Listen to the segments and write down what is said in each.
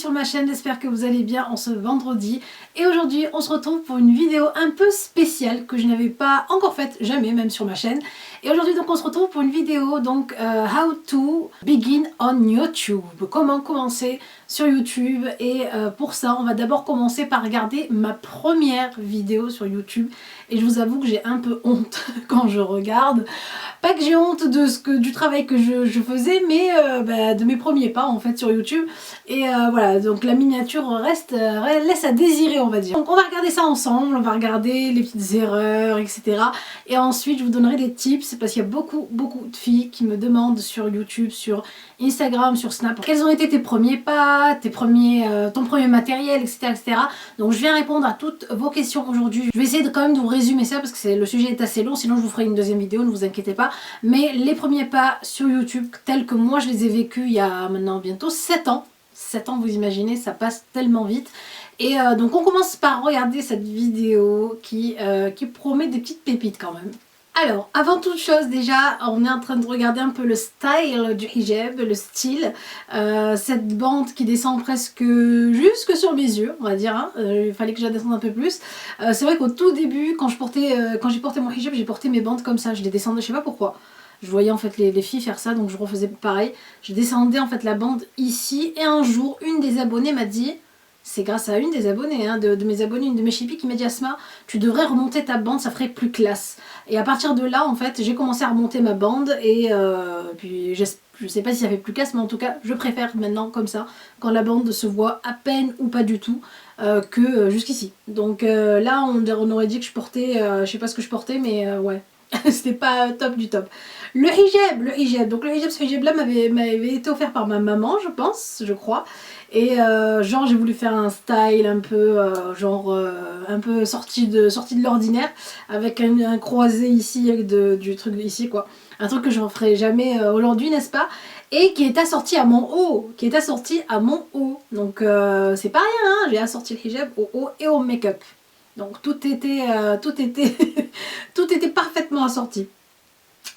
sur ma chaîne, j'espère que vous allez bien en ce vendredi. Et aujourd'hui on se retrouve pour une vidéo un peu spéciale que je n'avais pas encore faite, jamais même sur ma chaîne. Et aujourd'hui donc on se retrouve pour une vidéo donc how to begin on YouTube. Comment commencer sur YouTube. Et pour ça on va d'abord commencer par regarder ma première vidéo sur YouTube. Et je vous avoue que j'ai un peu honte quand je regarde. Pas que j'ai honte de du travail que je faisais, mais de mes premiers pas en fait sur YouTube. Et voilà, donc la miniature laisse à désirer, on va dire. Donc on va regarder ça ensemble, on va regarder les petites erreurs, etc. Et ensuite je vous donnerai des tips, parce qu'il y a beaucoup de filles qui me demandent sur YouTube, sur Instagram, sur Snap, quels ont été tes premiers pas, ton premier matériel, etc. Donc je viens répondre à toutes vos questions aujourd'hui. Je vais essayer quand même de vous résumer ça, parce que le sujet est assez long, sinon je vous ferai une deuxième vidéo, ne vous inquiétez pas. Mais les premiers pas sur YouTube, tels que moi je les ai vécus il y a maintenant bientôt 7 ans. 7 ans, vous imaginez, ça passe tellement vite. Et donc on commence par regarder cette vidéo qui promet des petites pépites quand même. Alors, avant toute chose, déjà, on est en train de regarder un peu le style du hijab, le style. Cette bande qui descend presque jusque sur mes yeux, on va dire. Hein. Il fallait que je la descende un peu plus. C'est vrai qu'au tout début, quand j'ai porté mon hijab, j'ai porté mes bandes comme ça. Je les descendais, je sais pas pourquoi. Je voyais en fait les filles faire ça, donc je refaisais pareil. Je descendais en fait la bande ici. Et un jour, une des abonnées m'a dit... C'est grâce à une des abonnées, hein, de mes abonnés, une de mes chippies qui m'a dit: Asma, tu devrais remonter ta bande, ça ferait plus classe. Et à partir de là, en fait, j'ai commencé à remonter ma bande et puis je sais pas si ça fait plus classe, mais en tout cas, je préfère maintenant comme ça, quand la bande se voit à peine ou pas du tout, que jusqu'ici. Donc là, on aurait dit que je portais, je sais pas ce que je portais, mais ouais, c'était pas top du top. Le hijab, donc le hijab, ce hijab là m'avait été offert par ma maman, je pense, je crois. Et genre j'ai voulu faire un style un peu un peu sorti de l'ordinaire, avec un croisé ici du truc ici quoi, un truc que je ne ferai jamais aujourd'hui, n'est-ce pas, et qui est assorti à mon haut, donc c'est pas rien, hein, j'ai assorti le hijab au haut et au make-up, donc tout était tout était parfaitement assorti.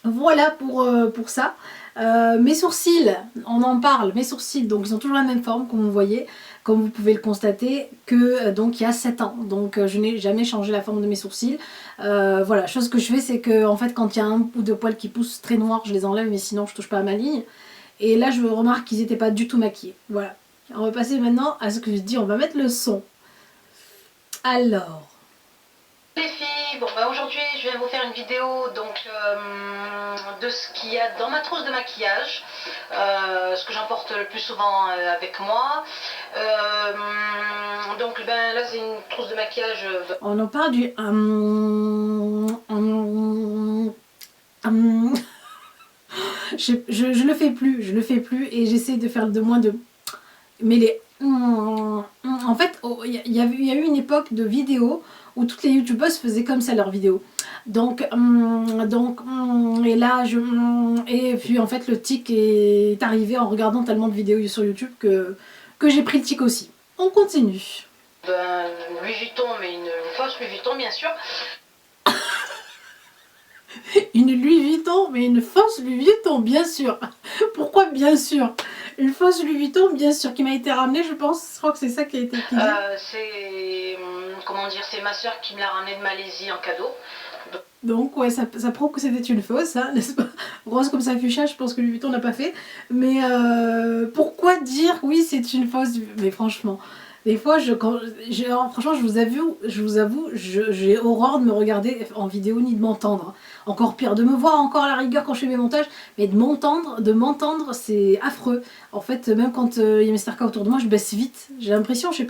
Voilà pour ça. Mes sourcils, on en parle, mes sourcils, donc ils ont toujours la même forme, comme vous voyez, comme vous pouvez le constater, que donc il y a 7 ans. Donc je n'ai jamais changé la forme de mes sourcils. Voilà, chose que je fais, c'est que en fait quand il y a un ou deux poils qui poussent très noirs, je les enlève, mais sinon je touche pas à ma ligne. Et là je remarque qu'ils n'étaient pas du tout maquillés. Voilà. On va passer maintenant à ce que je dis, on va mettre le son. Alors... Les filles, bon bah aujourd'hui je viens vous faire une vidéo donc de ce qu'il y a dans ma trousse de maquillage, ce que j'emporte le plus souvent avec moi. Donc ben là c'est une trousse de maquillage. On en parle du je le fais plus, et j'essaie de faire de moins de... Mais les... En fait, il y a eu une époque de vidéos où toutes les youtubeuses faisaient comme ça leurs vidéos. Donc et là, et puis en fait le tic est arrivé en regardant tellement de vidéos sur YouTube que j'ai pris le tic aussi. On continue. Ben, Louis Vuitton, mais une fausse Louis Vuitton bien sûr. Une Louis Vuitton, mais une fausse Louis Vuitton, bien sûr. Pourquoi bien sûr? Une fausse Louis Vuitton, bien sûr, qui m'a été ramenée, je pense. Je crois que c'est ça qui a été utilisé. C'est... Comment dire? C'est ma soeur qui me l'a ramenée de Malaisie en cadeau. Donc ouais, ça prouve que c'était une fausse, hein, n'est-ce pas? Rose comme ça fuchsia, je pense que Louis Vuitton n'a pas fait. Mais pourquoi dire oui c'est une fausse? Mais franchement, des fois, franchement, je vous avoue, j'ai horreur de me regarder en vidéo ni de m'entendre. Encore pire, de me voir encore à la rigueur quand je fais mes montages, mais de m'entendre, c'est affreux. En fait, même quand il y a mes stars autour de moi, je baisse vite. J'ai l'impression, je sais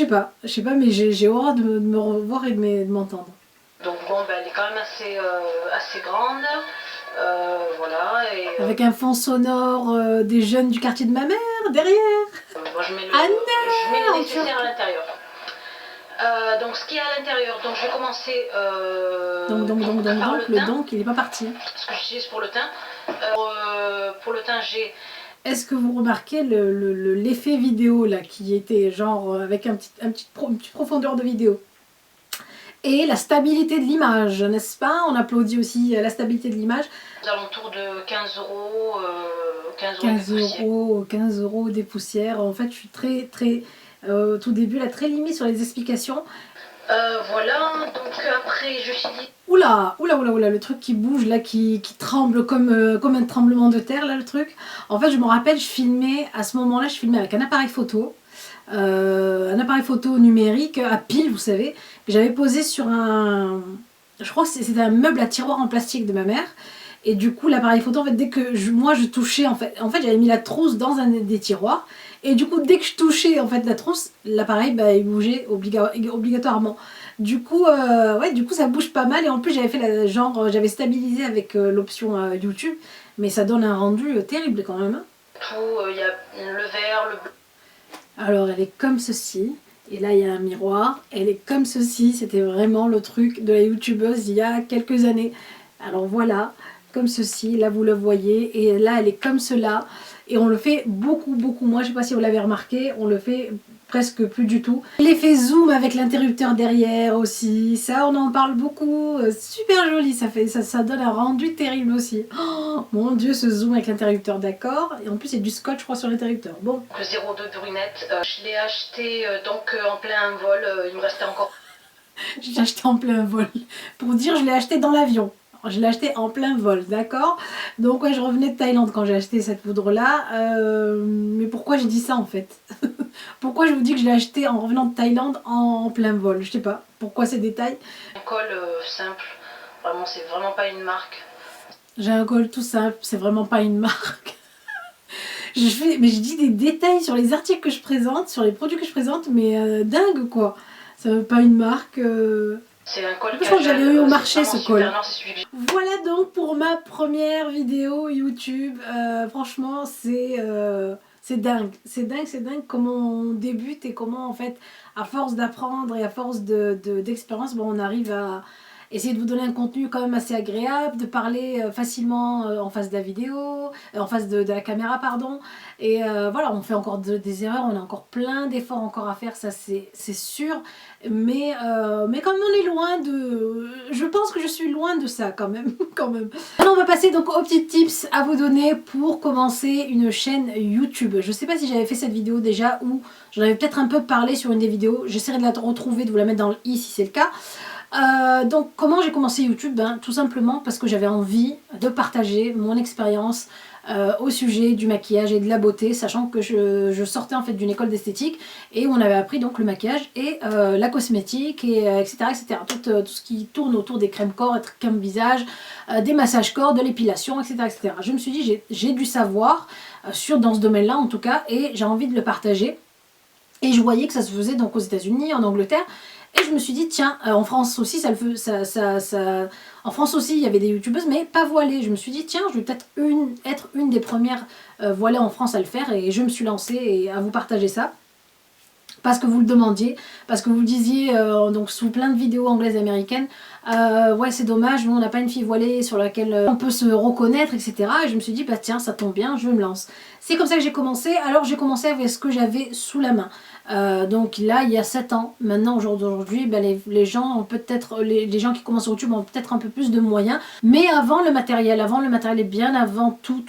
pas, mais j'ai horreur de me revoir et de m'entendre. Donc bon, ben, elle est quand même assez grande. Voilà. Et, avec un fond sonore des jeunes du quartier de ma mère derrière. Moi je mets le nécessaire à l'intérieur. Donc ce qu'il y a à l'intérieur, donc je vais commencer par le teint. Donc il n'est pas parti. Ce que j'utilise pour le teint. Pour le teint j'ai... Est-ce que vous remarquez l'effet vidéo là qui était genre avec une petite profondeur de vidéo? et la stabilité de l'image, n'est-ce pas? On applaudit aussi la stabilité de l'image. Aux alentours de 15 euros, 15 euros, 15 euros des poussières. En fait, je suis très, tout début, là, très limite sur les explications. Voilà, donc après, je suis dit... Oula, le truc qui bouge, là, qui tremble comme un tremblement de terre, là, le truc. En fait, je me rappelle, je filmais, à ce moment-là, je filmais avec un appareil photo numérique à pile, vous savez, que j'avais posé sur un... Je crois que c'était un meuble à tiroir en plastique de ma mère. Et du coup, l'appareil photo, en fait, dès que je touchais, en fait j'avais mis la trousse dans un des tiroirs. Et du coup, dès que je touchais, en fait, la trousse, l'appareil, bah, il bougeait obligatoirement. Du coup, ça bouge pas mal. Et en plus, j'avais fait j'avais stabilisé avec l'option YouTube. Mais ça donne un rendu terrible quand même. Il y a le vert, le bleu. Alors, elle est comme ceci. Et là, il y a un miroir. Elle est comme ceci. C'était vraiment le truc de la youtubeuse il y a quelques années. Alors voilà, comme ceci. Là, vous le voyez. Et là, elle est comme cela. Et on le fait beaucoup moins. Je ne sais pas si vous l'avez remarqué. On le fait presque plus du tout. L'effet zoom avec l'interrupteur derrière aussi. Ça, on en parle beaucoup. Super joli. Ça donne un rendu terrible aussi. Oh, mon Dieu, ce zoom avec l'interrupteur, d'accord. Et en plus, il y a du scotch, je crois, sur l'interrupteur. Bon. Le 02 brunette, je l'ai acheté en plein vol. Il me restait encore... Je l'ai acheté en plein vol. Pour dire, je l'ai acheté dans l'avion. Je l'ai acheté en plein vol, d'accord. Donc ouais, je revenais de Thaïlande quand j'ai acheté cette poudre-là. Mais pourquoi j'ai dit ça en fait? Pourquoi je vous dis que je l'ai acheté en revenant de Thaïlande en plein vol? Je sais pas. Pourquoi ces détails? Un col simple. Vraiment, c'est vraiment pas une marque. J'ai un col tout simple, c'est vraiment pas une marque. Mais je dis des détails sur les articles que je présente, sur les produits que je présente, mais dingue quoi. Ça veut pas une marque... C'est un col je crois que j'avais eu au marché ce col. Non, voilà donc pour ma première vidéo YouTube. Franchement, c'est dingue. C'est dingue comment on débute et comment en fait, à force d'apprendre et à force d'expérience, bon, on arrive à essayer de vous donner un contenu quand même assez agréable, de parler facilement en face de la vidéo, en face de la caméra, pardon. Et voilà, on fait encore des erreurs, on a encore plein d'efforts encore à faire, ça c'est sûr. Mais comme on est loin de... Je pense que je suis loin de ça quand même. Alors on va passer donc aux petits tips à vous donner pour commencer une chaîne YouTube. Je sais pas si j'avais fait cette vidéo déjà ou j'en avais peut-être un peu parlé sur une des vidéos. J'essaierai de la retrouver, de vous la mettre dans le i si c'est le cas. Donc comment j'ai commencé YouTube? Ben, tout simplement parce que j'avais envie de partager mon expérience au sujet du maquillage et de la beauté, sachant que je sortais en fait d'une école d'esthétique et où on avait appris donc le maquillage et la cosmétique et etc. Tout ce qui tourne autour des crèmes corps, des crèmes visage, des massages corps, de l'épilation, etc. Je me suis dit j'ai du savoir dans ce domaine-là en tout cas et j'ai envie de le partager. Et je voyais que ça se faisait donc aux États-Unis, en Angleterre. Et je me suis dit, tiens, en France aussi, en France aussi, il y avait des youtubeuses, mais pas voilées. Je me suis dit, tiens, je vais peut-être être une des premières voilées en France à le faire. Et je me suis lancée et à vous partager ça. Parce que vous le demandiez, parce que vous le disiez donc sous plein de vidéos anglaises et américaines. Ouais, c'est dommage, nous on n'a pas une fille voilée sur laquelle on peut se reconnaître, etc. Et je me suis dit, bah tiens, ça tombe bien, je me lance. C'est comme ça que j'ai commencé. Alors j'ai commencé avec ce que j'avais sous la main. Donc là, il y a 7 ans. Maintenant, aujourd'hui, ben, les gens ont peut-être, les gens qui commencent sur YouTube ont peut-être un peu plus de moyens. Mais avant le matériel et bien avant tout,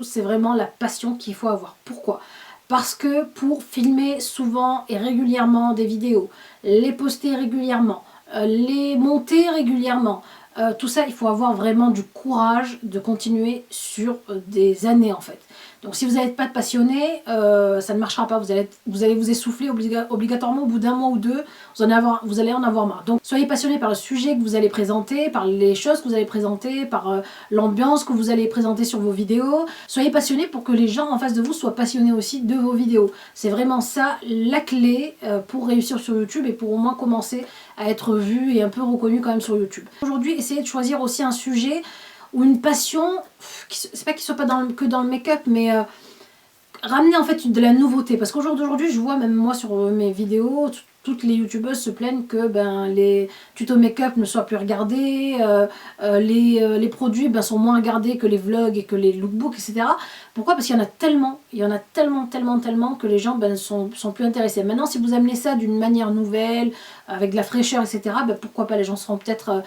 c'est vraiment la passion qu'il faut avoir. Pourquoi ? Parce que pour filmer souvent et régulièrement des vidéos, les poster régulièrement, les monter régulièrement, tout ça, il faut avoir vraiment du courage de continuer sur des années en fait. Donc si vous n'êtes pas passionné, ça ne marchera pas, vous allez vous essouffler obligatoirement au bout d'un mois ou deux, vous allez en avoir marre. Donc soyez passionné par le sujet que vous allez présenter, par les choses que vous allez présenter, par l'ambiance que vous allez présenter sur vos vidéos. Soyez passionné pour que les gens en face de vous soient passionnés aussi de vos vidéos. C'est vraiment ça la clé pour réussir sur YouTube et pour au moins commencer à être vu et un peu reconnu quand même sur YouTube. Aujourd'hui, essayez de choisir aussi un sujet ou une passion, c'est pas qu'il soit pas que dans le make-up, mais ramener en fait de la nouveauté. Parce qu'au jour d'aujourd'hui, je vois même moi sur mes vidéos, toutes les youtubeuses se plaignent que les tutos make-up ne soient plus regardés, les produits sont moins regardés que les vlogs et que les lookbooks, etc. Pourquoi? Parce qu'il y en a tellement, tellement que les gens sont plus intéressés. Maintenant, si vous amenez ça d'une manière nouvelle, avec de la fraîcheur, etc., pourquoi pas, les gens seront peut-être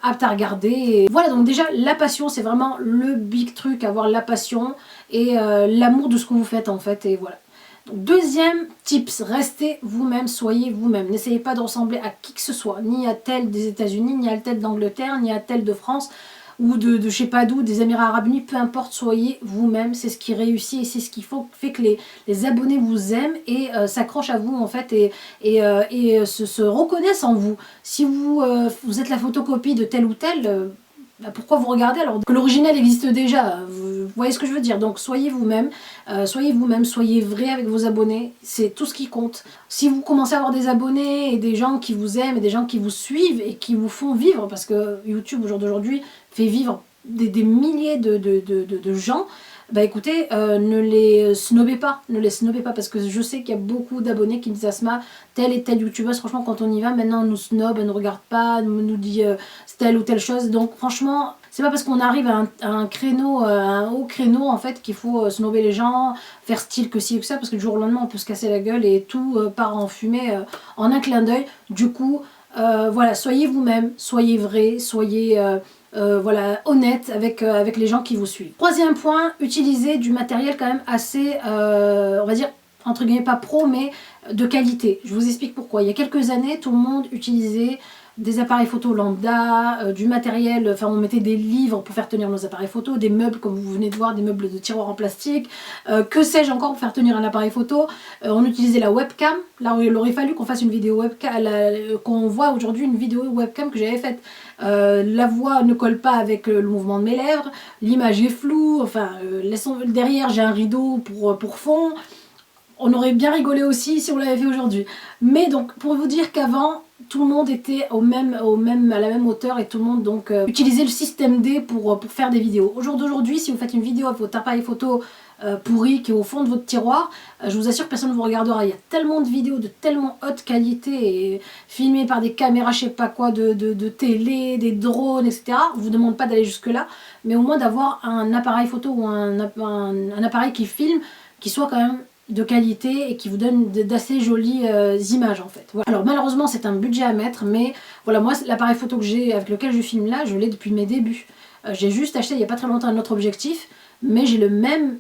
aptes à regarder. Et voilà, donc déjà, la passion, c'est vraiment le big truc, avoir la passion et l'amour de ce que vous faites en fait, et voilà. Donc, deuxième tips, restez vous-même, soyez vous-même. N'essayez pas de ressembler à qui que ce soit, ni à tel des États-Unis, ni à tel d'Angleterre, ni à tel de France, ou de je sais pas d'où, des Émirats Arabes Unis, peu importe, soyez vous-même, c'est ce qui réussit et c'est ce qui fait que les abonnés vous aiment et s'accrochent à vous en fait et se reconnaissent en vous. Si vous êtes la photocopie de tel ou tel, pourquoi vous regardez alors que l'original existe déjà? Vous voyez ce que je veux dire? Donc soyez vous-même, soyez vrai avec vos abonnés, c'est tout ce qui compte. Si vous commencez à avoir des abonnés et des gens qui vous aiment et des gens qui vous suivent et qui vous font vivre, parce que YouTube au jour d'aujourd'hui fait vivre des milliers de gens, écoutez, ne les snobez pas, parce que je sais qu'il y a beaucoup d'abonnés qui me disent Asma, telle et telle youtubeuse, franchement quand on y va, maintenant on nous snob, elle ne regarde pas, nous dit telle ou telle chose, donc franchement, c'est pas parce qu'on arrive à un créneau, un haut créneau en fait qu'il faut snobber les gens, faire style que ci ou que ça, parce que du jour au lendemain on peut se casser la gueule et tout part en fumée en un clin d'œil. Du coup, voilà, soyez vous-même, soyez vrai, soyez voilà, honnête avec les gens qui vous suivent. Troisième point, utilisez du matériel quand même assez, on va dire, entre guillemets pas pro, mais de qualité. Je vous explique pourquoi. Il y a quelques années, tout le monde utilisait des appareils photo lambda, du matériel, enfin on mettait des livres pour faire tenir nos appareils photo, des meubles comme vous venez de voir, des meubles de tiroir en plastique, que sais-je encore pour faire tenir un appareil photo. On utilisait la webcam, là il aurait fallu qu'on fasse une vidéo webcam, qu'on voit aujourd'hui une vidéo webcam que j'avais faite. La voix ne colle pas avec le mouvement de mes lèvres, l'image est floue, enfin derrière j'ai un rideau pour fond. On aurait bien rigolé aussi si on l'avait fait aujourd'hui. Mais donc, pour vous dire qu'avant, tout le monde était à la même hauteur et tout le monde donc utilisait le système D pour faire des vidéos. Au jour d'aujourd'hui, si vous faites une vidéo avec votre appareil photo pourri qui est au fond de votre tiroir, je vous assure que personne ne vous regardera. Il y a tellement de vidéos de tellement haute qualité et filmées par des caméras, je sais pas quoi, de télé, des drones, etc. On ne vous demande pas d'aller jusque là, mais au moins d'avoir un appareil photo ou un appareil qui filme, qui soit quand même de qualité et qui vous donne d'assez jolies images en fait. Voilà. Alors malheureusement c'est un budget à mettre, mais voilà, moi l'appareil photo que j'ai avec lequel je filme là, je l'ai depuis mes débuts. J'ai juste acheté il n'y a pas très longtemps un autre objectif, mais j'ai le même,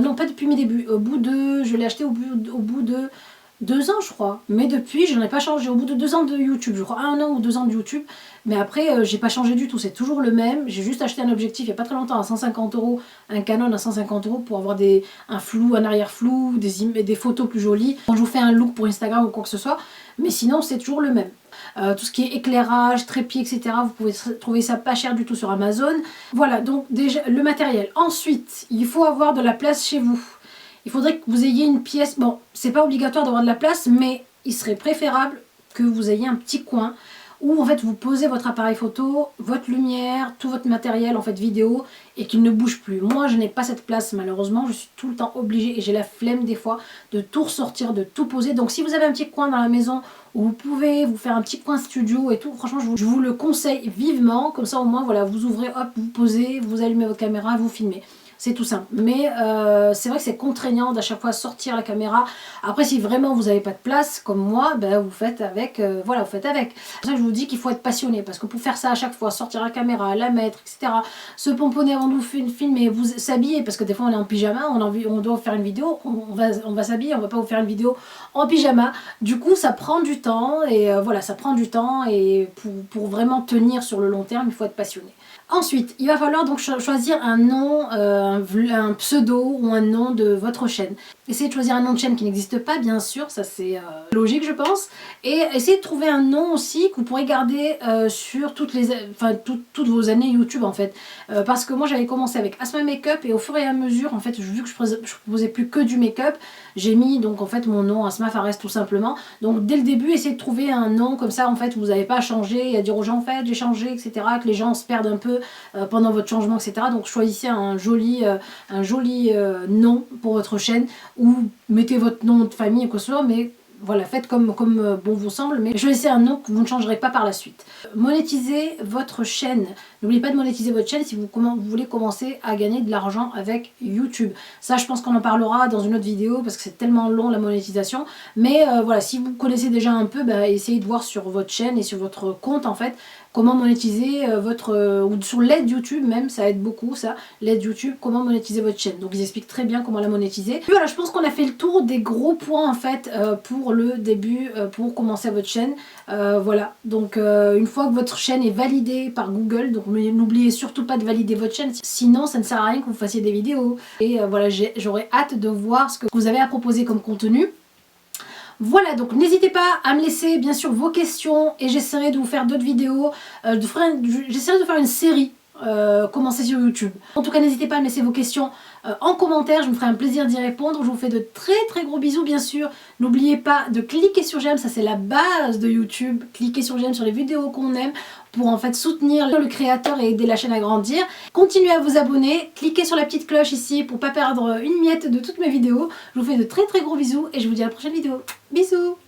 non pas depuis mes débuts, je l'ai acheté au bout de 2 ans je crois, mais depuis je n'en ai pas changé, au bout de 2 ans de YouTube, je crois 1 an ou 2 ans de YouTube, mais après j'ai pas changé du tout, c'est toujours le même. J'ai juste acheté un objectif il n'y a pas très longtemps à 150 €, un Canon à 150 € pour avoir un flou, un arrière flou, des photos plus jolies, quand je vous fais un look pour Instagram ou quoi que ce soit, mais sinon c'est toujours le même. Tout ce qui est éclairage, trépied, etc. Vous pouvez trouver ça pas cher du tout sur Amazon. Voilà, donc déjà le matériel. Ensuite, il faut avoir de la place chez vous. Il faudrait que vous ayez une pièce, bon, c'est pas obligatoire d'avoir de la place, mais il serait préférable que vous ayez un petit coin où en fait vous posez votre appareil photo, votre lumière, tout votre matériel en fait vidéo et qu'il ne bouge plus. Moi je n'ai pas cette place malheureusement, je suis tout le temps obligée et j'ai la flemme des fois de tout ressortir, de tout poser. Donc si vous avez un petit coin dans la maison où vous pouvez vous faire un petit coin studio et tout, franchement je vous le conseille vivement, comme ça au moins voilà, vous ouvrez, hop, vous posez, vous allumez votre caméra, vous filmez. C'est tout simple. Mais c'est vrai que c'est contraignant d'à chaque fois sortir la caméra. Après, si vraiment vous n'avez pas de place, comme moi, vous faites avec. Voilà, vous faites avec. C'est pour ça que je vous dis qu'il faut être passionné. Parce que pour faire ça à chaque fois, sortir la caméra, la mettre, etc. Se pomponner avant de vous filmer, vous s'habiller. Parce que des fois, on est en pyjama, on doit faire une vidéo. On va s'habiller, on ne va pas vous faire une vidéo en pyjama. Du coup, ça prend du temps. Et voilà, ça prend du temps. Et pour vraiment tenir sur le long terme, il faut être passionné. Ensuite, il va falloir donc choisir un nom, un pseudo ou un nom de votre chaîne. Essayez de choisir un nom de chaîne qui n'existe pas, bien sûr, ça c'est logique je pense. Et essayez de trouver un nom aussi que vous pourrez garder sur toutes vos années YouTube en fait. Parce que moi j'avais commencé avec Asma Makeup et au fur et à mesure, en fait, vu que je proposais plus que du make-up, j'ai mis donc en fait mon nom Asma Fares tout simplement. Donc dès le début, essayez de trouver un nom comme ça, en fait, vous n'avez pas à changer et à dire aux gens en fait j'ai changé, etc. Que les gens se perdent un peu pendant votre changement, etc. Donc choisissez un joli nom pour votre chaîne ou mettez votre nom de famille ou quoi que ce soit, mais voilà, faites comme bon vous semble, mais choisissez un nom que vous ne changerez pas par la suite. Monétisez votre chaîne. N'oubliez pas de monétiser votre chaîne si vous voulez commencer à gagner de l'argent avec YouTube. Ça, je pense qu'on en parlera dans une autre vidéo parce que c'est tellement long la monétisation. Mais voilà, si vous connaissez déjà un peu, essayez de voir sur votre chaîne et sur votre compte en fait comment monétiser ou sur l'aide YouTube même, ça aide beaucoup ça, l'aide YouTube, comment monétiser votre chaîne. Donc ils expliquent très bien comment la monétiser. Puis voilà, je pense qu'on a fait le tour des gros points en fait pour le début, pour commencer votre chaîne. Voilà, donc une fois que votre chaîne est validée par Google, donc n'oubliez surtout pas de valider votre chaîne, sinon ça ne sert à rien que vous fassiez des vidéos. Et voilà, j'aurais hâte de voir ce que vous avez à proposer comme contenu. Voilà, donc n'hésitez pas à me laisser bien sûr vos questions et j'essaierai de vous faire d'autres vidéos, j'essaierai de faire une série commencer sur YouTube. En tout cas, n'hésitez pas à me laisser vos questions en commentaire, je me ferai un plaisir d'y répondre. Je vous fais de très gros bisous bien sûr. N'oubliez pas de cliquer sur j'aime, ça c'est la base de YouTube. Cliquez sur j'aime sur les vidéos qu'on aime pour en fait soutenir le créateur et aider la chaîne à grandir. Continuez à vous abonner, cliquez sur la petite cloche ici pour pas perdre une miette de toutes mes vidéos. Je vous fais de très gros bisous et je vous dis à la prochaine vidéo. Bisous!